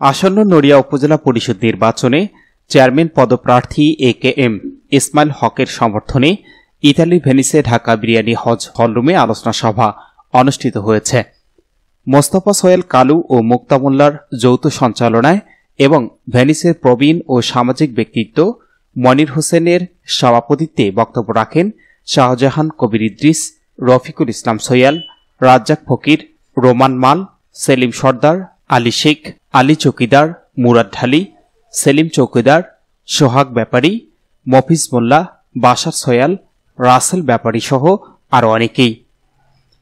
আসন্ন নড়িয়া উপজেলা পরিষদ নির্বাচনে চেয়ারম্যান পদপ্রার্থী AKM ইসমাইল হকের সমর্থনে ইতালির ভেনিসে ঢাকা বিরিয়ানি হজ হলরুমে আলোচনা সভা অনুষ্ঠিত হয়েছে। মোস্তফা সোহেল কালু ও মুক্তা মোল্লার যৌথ সঞ্চালনায় এবং ভেনিসের প্রবীণ ও সামাজিক ব্যক্তিত্ব মনির হোসেনের সভাপতিত্বে বক্তব্য রাখেন শাহজাহান কবির ইদ্রিস, রফিকুল ইসলাম সোয়াল, রাজ্জাক ফকির, রোমান মাল, সেলিম সর্দার, আলী শেখ, আলী চৌকিদার, মুরাদ ঢালি, সেলিম চৌকিদার, সোহাগ ব্যাপারী, মফিজ মোল্লা, বাশার সোয়াল, রাসেল ব্যাপারী সহ আরও অনেকেই।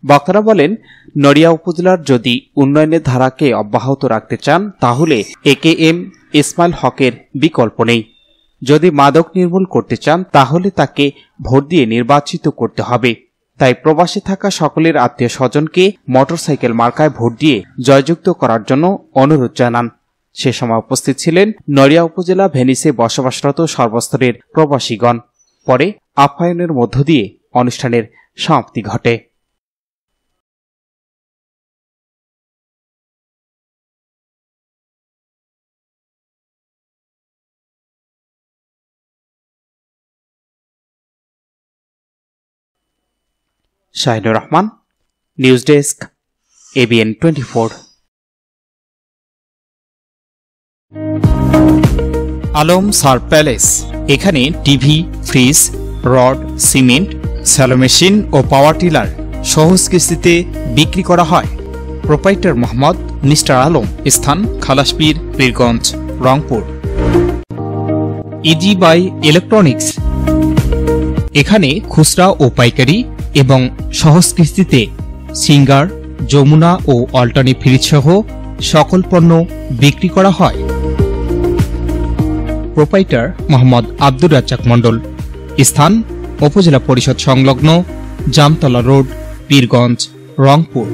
বক্তারা বলেন, নড়িয়া উপজেলার যদি উন্নয়নের ধারাকে অব্যাহত রাখতে চান তাহলে AKM ইসমাইল হকের বিকল্প নেই। যদি মাদক নির্মূল করতে চান তাহলে তাকে ভোট দিয়ে নির্বাচিত করতে হবে। তাই প্রবাসে থাকা সকলের আত্মীয় স্বজনকে মোটরসাইকেল মার্কায় ভোট দিয়ে জয়যুক্ত করার জন্য অনুরোধ জানান। সে সময় উপস্থিত ছিলেন নড়িয়া উপজেলা ভেনিসে বসবাসরত সর্বস্তরের প্রবাসীগণ। পরে আপ্যায়নের মধ্য দিয়ে অনুষ্ঠানের সমাপ্তি ঘটে। Shahinur Rahman, news desk, ABN 24। Alam সার প্যালেস, এখানে TV, fridge, rod, cement, shallow machine ও পাওয়ার টিলার সহজ কিস্তিতে বিক্রি করা হয়। প্রোপাইটার মোহাম্মদ নিস্টার আলম, স্থান Khalaspir, Pirganj, Rangpur. Easy by electronics, এখানে খুচরা ও পাইকারি এবং সহজ কিস্তিতে সিঙ্গার, যমুনা ও অল্টারনি ফ্রিজ সহ সকল পণ্য বিক্রি করা হয়। প্রোপাইটার মোহাম্মদ আব্দুর রাজ্জাক মণ্ডল, স্থান উপজেলা পরিষদ সংলগ্ন জামতলা রোড, পীরগঞ্জ, রংপুর।